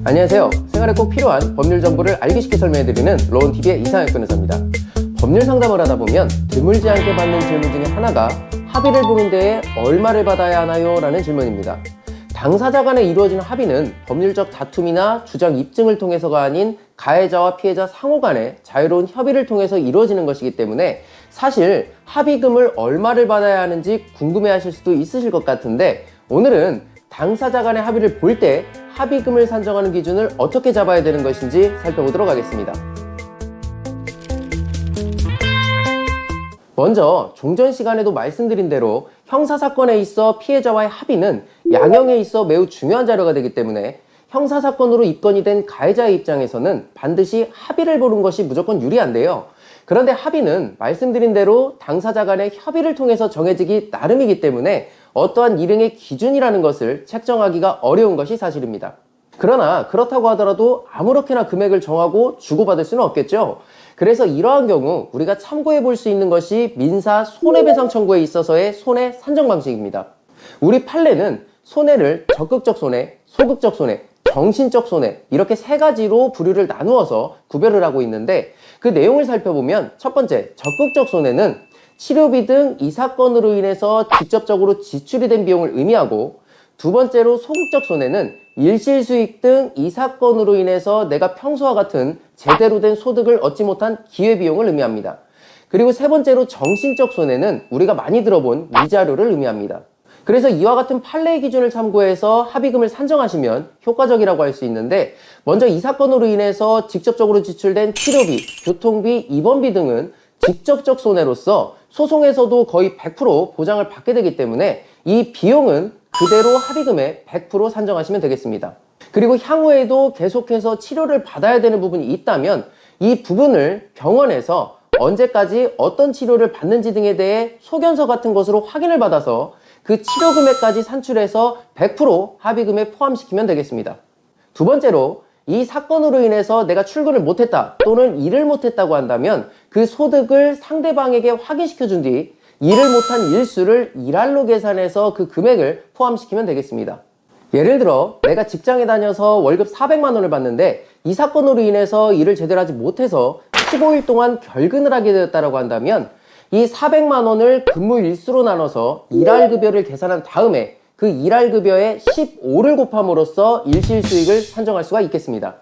안녕하세요. 생활에 꼭 필요한 법률 정보를 알기 쉽게 설명해드리는 로운TV의 이상혁 변호사입니다. 법률 상담을 하다 보면 드물지 않게 받는 질문 중에 하나가 합의를 보는 데에 얼마를 받아야 하나요? 라는 질문입니다. 당사자 간에 이루어지는 합의는 법률적 다툼이나 주장 입증을 통해서가 아닌 가해자와 피해자 상호 간의 자유로운 협의를 통해서 이루어지는 것이기 때문에 사실 합의금을 얼마를 받아야 하는지 궁금해하실 수도 있으실 것 같은데, 오늘은 당사자 간의 합의를 볼 때 합의금을 산정하는 기준을 어떻게 잡아야 되는 것인지 살펴보도록 하겠습니다. 먼저 종전 시간에도 말씀드린 대로 형사사건에 있어 피해자와의 합의는 양형에 있어 매우 중요한 자료가 되기 때문에 형사사건으로 입건이 된 가해자의 입장에서는 반드시 합의를 보는 것이 무조건 유리한데요. 그런데 합의는 말씀드린 대로 당사자 간의 협의를 통해서 정해지기 나름이기 때문에 어떠한 일행의 기준이라는 것을 책정하기가 어려운 것이 사실입니다. 그러나 그렇다고 하더라도 아무렇게나 금액을 정하고 주고받을 수는 없겠죠. 그래서 이러한 경우 우리가 참고해 볼 수 있는 것이 민사 손해배상 청구에 있어서의 손해 산정 방식입니다. 우리 판례는 손해를 적극적 손해, 소극적 손해, 정신적 손해 이렇게 세 가지로 부류를 나누어서 구별을 하고 있는데, 그 내용을 살펴보면 첫 번째 적극적 손해는 치료비 등 이 사건으로 인해서 직접적으로 지출이 된 비용을 의미하고, 두 번째로 소극적 손해는 일실수익 등 이 사건으로 인해서 내가 평소와 같은 제대로 된 소득을 얻지 못한 기회비용을 의미합니다. 그리고 세 번째로 정신적 손해는 우리가 많이 들어본 위자료를 의미합니다. 그래서 이와 같은 판례의 기준을 참고해서 합의금을 산정하시면 효과적이라고 할 수 있는데, 먼저 이 사건으로 인해서 직접적으로 지출된 치료비, 교통비, 입원비 등은 직접적 손해로서 소송에서도 거의 100% 보장을 받게 되기 때문에 이 비용은 그대로 합의금의 100% 산정하시면 되겠습니다. 그리고 향후에도 계속해서 치료를 받아야 되는 부분이 있다면 이 부분을 병원에서 언제까지 어떤 치료를 받는지 등에 대해 소견서 같은 것으로 확인을 받아서 그 치료 금액까지 산출해서 100% 합의금에 포함시키면 되겠습니다. 두 번째로, 이 사건으로 인해서 내가 출근을 못했다 또는 일을 못했다고 한다면 그 소득을 상대방에게 확인시켜 준 뒤 일을 못한 일수를 일할로 계산해서 그 금액을 포함시키면 되겠습니다. 예를 들어 내가 직장에 다녀서 월급 400만 원을 받는데 이 사건으로 인해서 일을 제대로 하지 못해서 15일 동안 결근을 하게 되었다고 한다면 이 400만 원을 근무 일수로 나눠서 일할급여를 계산한 다음에 그 일할급여에 15를 곱함으로써 일실수익을 산정할 수가 있겠습니다.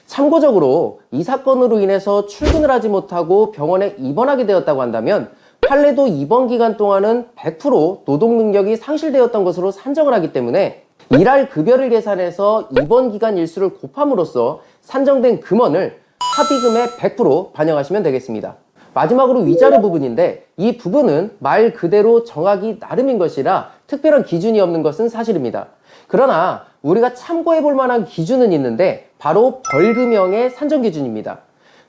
참고적으로 이 사건으로 인해서 출근을 하지 못하고 병원에 입원하게 되었다고 한다면 판례도 입원 기간 동안은 100% 노동 능력이 상실되었던 것으로 산정을 하기 때문에 일할급여를 계산해서 입원 기간 일수를 곱함으로써 산정된 금원을 합의금의 100% 반영하시면 되겠습니다. 마지막으로 위자료 부분인데, 이 부분은 말 그대로 정하기 나름인 것이라 특별한 기준이 없는 것은 사실입니다. 그러나 우리가 참고해 볼 만한 기준은 있는데 바로 벌금형의 산정 기준입니다.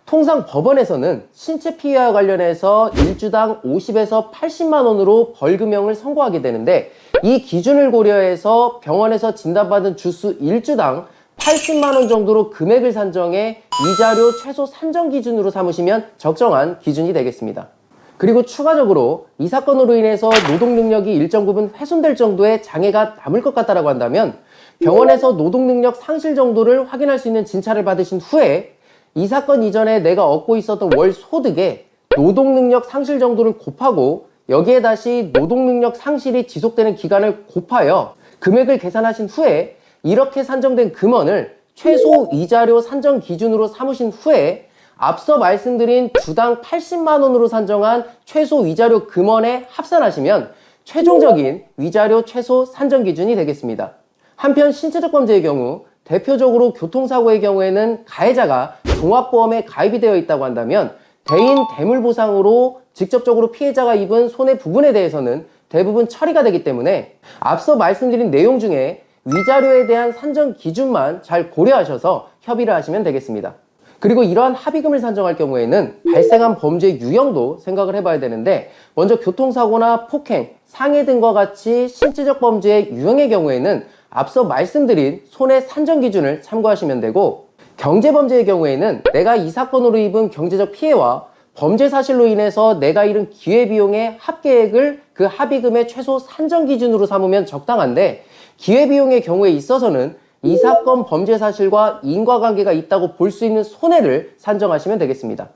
통상 법원에서는 신체 피해와 관련해서 일주당 50에서 80만 원으로 벌금형을 선고하게 되는데, 이 기준을 고려해서 병원에서 진단받은 주수 일주당 80만 원 정도로 금액을 산정해 위자료 최소 산정 기준으로 삼으시면 적정한 기준이 되겠습니다. 그리고 추가적으로 이 사건으로 인해서 노동 능력이 일정 부분 훼손될 정도의 장애가 남을 것 같다고 한다면 병원에서 노동 능력 상실 정도를 확인할 수 있는 진찰을 받으신 후에 이 사건 이전에 내가 얻고 있었던 월 소득에 노동 능력 상실 정도를 곱하고 여기에 다시 노동 능력 상실이 지속되는 기간을 곱하여 금액을 계산하신 후에 이렇게 산정된 금원을 최소 위자료 산정 기준으로 삼으신 후에 앞서 말씀드린 주당 80만 원으로 산정한 최소 위자료 금원에 합산하시면 최종적인 위자료 최소 산정 기준이 되겠습니다. 한편 신체적 범죄의 경우, 대표적으로 교통사고의 경우에는 가해자가 종합보험에 가입이 되어 있다고 한다면 대인 대물보상으로 직접적으로 피해자가 입은 손해 부분에 대해서는 대부분 처리가 되기 때문에 앞서 말씀드린 내용 중에 위자료에 대한 산정 기준만 잘 고려하셔서 협의를 하시면 되겠습니다. 그리고 이러한 합의금을 산정할 경우에는 발생한 범죄 유형도 생각을 해봐야 되는데, 먼저 교통사고나 폭행, 상해 등과 같이 신체적 범죄의 유형의 경우에는 앞서 말씀드린 손해 산정 기준을 참고하시면 되고, 경제범죄의 경우에는 내가 이 사건으로 입은 경제적 피해와 범죄 사실로 인해서 내가 잃은 기회비용의 합계액을 그 합의금의 최소 산정 기준으로 삼으면 적당한데, 기회비용의 경우에 있어서는 이 사건 범죄 사실과 인과관계가 있다고 볼 수 있는 손해를 산정하시면 되겠습니다.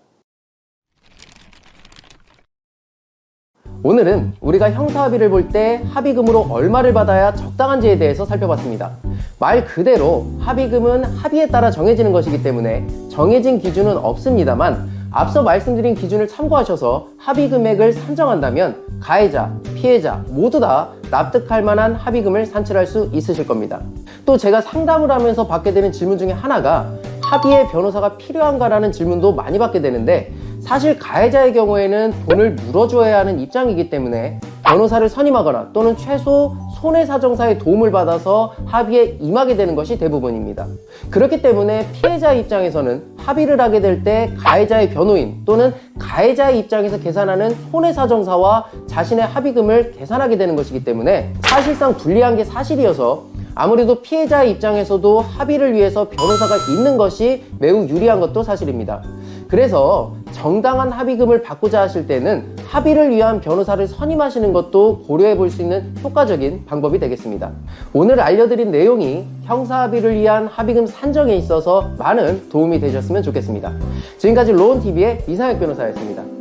오늘은 우리가 형사합의를 볼 때 합의금으로 얼마를 받아야 적당한지에 대해서 살펴봤습니다. 말 그대로 합의금은 합의에 따라 정해지는 것이기 때문에 정해진 기준은 없습니다만, 앞서 말씀드린 기준을 참고하셔서 합의 금액을 산정한다면 가해자, 피해자 모두 다 납득할 만한 합의금을 산출할 수 있으실 겁니다. 또 제가 상담을 하면서 받게 되는 질문 중에 하나가 합의에 변호사가 필요한가라는 질문도 많이 받게 되는데, 사실 가해자의 경우에는 돈을 물어줘야 하는 입장이기 때문에 변호사를 선임하거나 또는 최소 손해사정사의 도움을 받아서 합의에 임하게 되는 것이 대부분입니다. 그렇기 때문에 피해자 입장에서는 합의를 하게 될 때 가해자의 변호인 또는 가해자의 입장에서 계산하는 손해사정사와 자신의 합의금을 계산하게 되는 것이기 때문에 사실상 불리한 게 사실이어서 아무래도 피해자의 입장에서도 합의를 위해서 변호사가 있는 것이 매우 유리한 것도 사실입니다. 그래서 정당한 합의금을 받고자 하실 때는 합의를 위한 변호사를 선임하시는 것도 고려해 볼 수 있는 효과적인 방법이 되겠습니다. 오늘 알려드린 내용이 형사합의를 위한 합의금 산정에 있어서 많은 도움이 되셨으면 좋겠습니다. 지금까지 로온TV의 이상혁 변호사였습니다.